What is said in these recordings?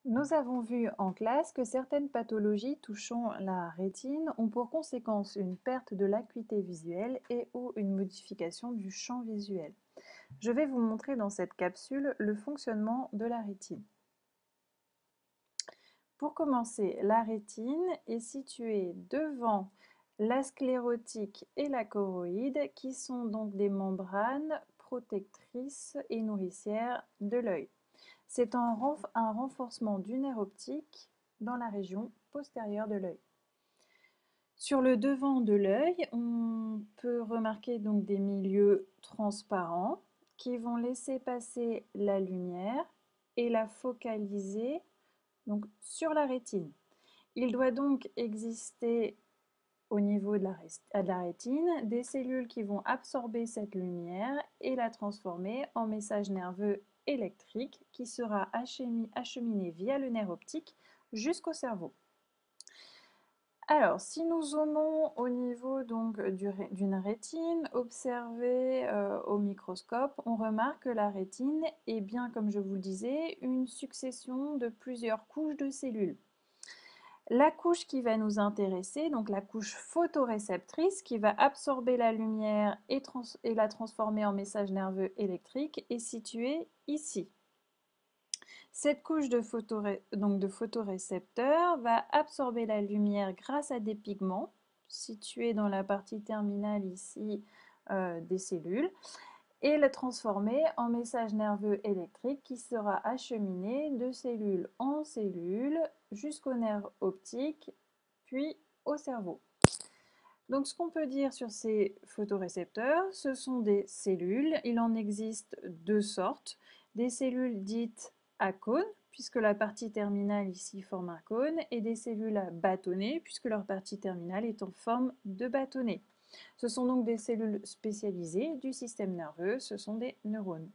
Nous avons vu en classe que certaines pathologies touchant la rétine ont pour conséquence une perte de l'acuité visuelle et ou une modification du champ visuel. Je vais vous montrer dans cette capsule le fonctionnement de la rétine. Pour commencer, la rétine est située devant la sclérotique et la choroïde qui sont donc des membranes protectrices et nourricières de l'œil. C'est un renforcement du nerf optique dans la région postérieure de l'œil. Sur le devant de l'œil, on peut remarquer donc des milieux transparents qui vont laisser passer la lumière et la focaliser donc, sur la rétine. Il doit donc exister au niveau de la rétine des cellules qui vont absorber cette lumière et la transformer en message nerveux électrique qui sera acheminé via le nerf optique jusqu'au cerveau. Alors, si nous zoomons au niveau donc d'une rétine observée au microscope, on remarque que la rétine est bien, comme je vous le disais, une succession de plusieurs couches de cellules. La couche qui va nous intéresser, donc la couche photoréceptrice qui va absorber la lumière et la transformer en message nerveux électrique, est située ici. Cette couche de photorécepteurs va absorber la lumière grâce à des pigments situés dans la partie terminale ici des cellules et la transformer en message nerveux électrique qui sera acheminé de cellule en cellule jusqu'au nerf optique puis au cerveau. Donc ce qu'on peut dire sur ces photorécepteurs, ce sont des cellules. Il en existe deux sortes. Des cellules dites à cône, puisque la partie terminale ici forme un cône, et des cellules à bâtonnet, puisque leur partie terminale est en forme de bâtonnet. Ce sont donc des cellules spécialisées du système nerveux, ce sont des neurones.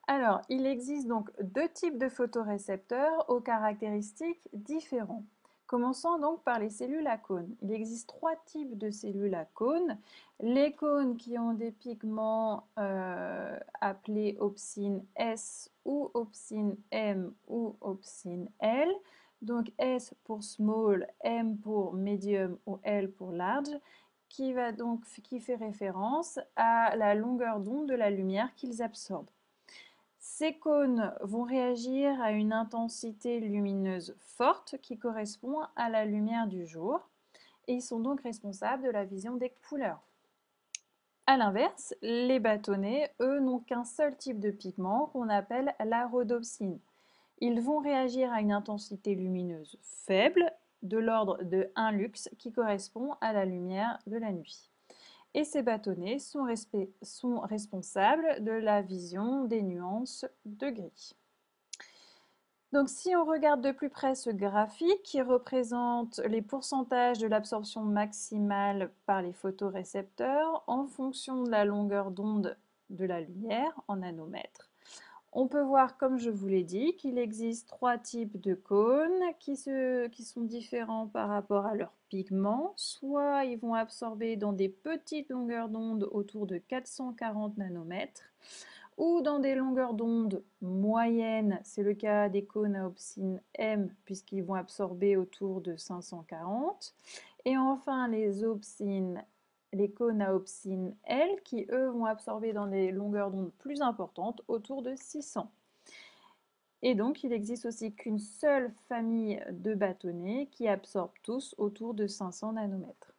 Alors, il existe donc deux types de photorécepteurs aux caractéristiques différentes. Commençons donc par les cellules à cône. Il existe trois types de cellules à cône. Les cônes qui ont des pigments appelés opsine S ou opsine M ou opsine L. Donc S pour small, M pour medium ou L pour large, qui fait référence à la longueur d'onde de la lumière qu'ils absorbent. Ces cônes vont réagir à une intensité lumineuse forte qui correspond à la lumière du jour et ils sont donc responsables de la vision des couleurs. A l'inverse, les bâtonnets, eux, n'ont qu'un seul type de pigment qu'on appelle la rhodopsine. Ils vont réagir à une intensité lumineuse faible de l'ordre de 1 lux qui correspond à la lumière de la nuit. Et ces bâtonnets sont responsables de la vision des nuances de gris. Donc si on regarde de plus près ce graphique qui représente les pourcentages de l'absorption maximale par les photorécepteurs en fonction de la longueur d'onde de la lumière en nanomètres, on peut voir, comme je vous l'ai dit, qu'il existe trois types de cônes qui sont différents par rapport à leurs pigments. Soit ils vont absorber dans des petites longueurs d'onde autour de 440 nanomètres, ou dans des longueurs d'onde moyennes, c'est le cas des cônes à opsine M, puisqu'ils vont absorber autour de 540. Et enfin, les cônes à opsine L, qui eux vont absorber dans des longueurs d'onde plus importantes, autour de 600. Et donc, il existe aussi qu'une seule famille de bâtonnets qui absorbent tous autour de 500 nanomètres.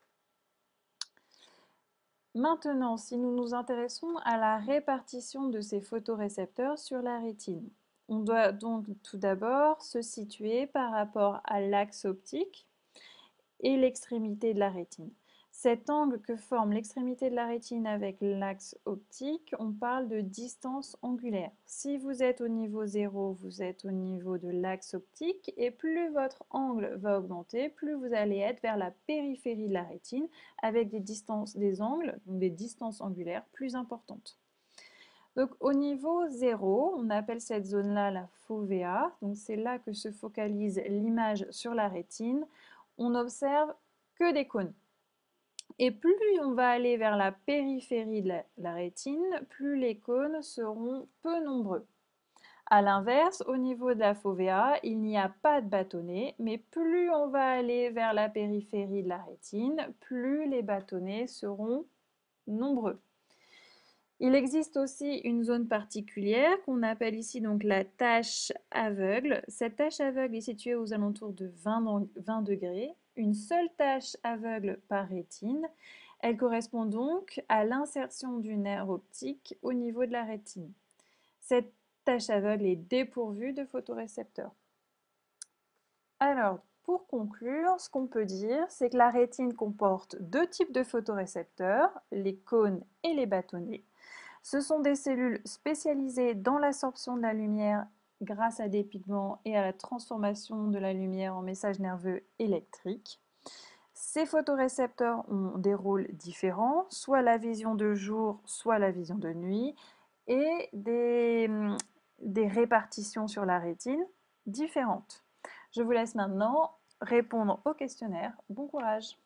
Maintenant, si nous nous intéressons à la répartition de ces photorécepteurs sur la rétine, on doit donc tout d'abord se situer par rapport à l'axe optique et l'extrémité de la rétine. Cet angle que forme l'extrémité de la rétine avec l'axe optique, on parle de distance angulaire. Si vous êtes au niveau 0, vous êtes au niveau de l'axe optique et plus votre angle va augmenter, plus vous allez être vers la périphérie de la rétine avec des angles, donc des distances angulaires plus importantes. Donc au niveau 0, on appelle cette zone-là la fovea, donc c'est là que se focalise l'image sur la rétine. On n'observe que des cônes. Et plus on va aller vers la périphérie de la rétine, plus les cônes seront peu nombreux. À l'inverse, au niveau de la fovea, il n'y a pas de bâtonnets, mais plus on va aller vers la périphérie de la rétine, plus les bâtonnets seront nombreux. Il existe aussi une zone particulière qu'on appelle ici donc la tache aveugle. Cette tache aveugle est située aux alentours de 20 degrés, une seule tache aveugle par rétine. Elle correspond donc à l'insertion du nerf optique au niveau de la rétine. Cette tache aveugle est dépourvue de photorécepteurs. Alors, pour conclure, ce qu'on peut dire, c'est que la rétine comporte deux types de photorécepteurs, les cônes et les bâtonnets. Ce sont des cellules spécialisées dans l'absorption de la lumière grâce à des pigments et à la transformation de la lumière en message nerveux électrique. Ces photorécepteurs ont des rôles différents, soit la vision de jour, soit la vision de nuit, et des répartitions sur la rétine différentes. Je vous laisse maintenant répondre au questionnaire. Bon courage!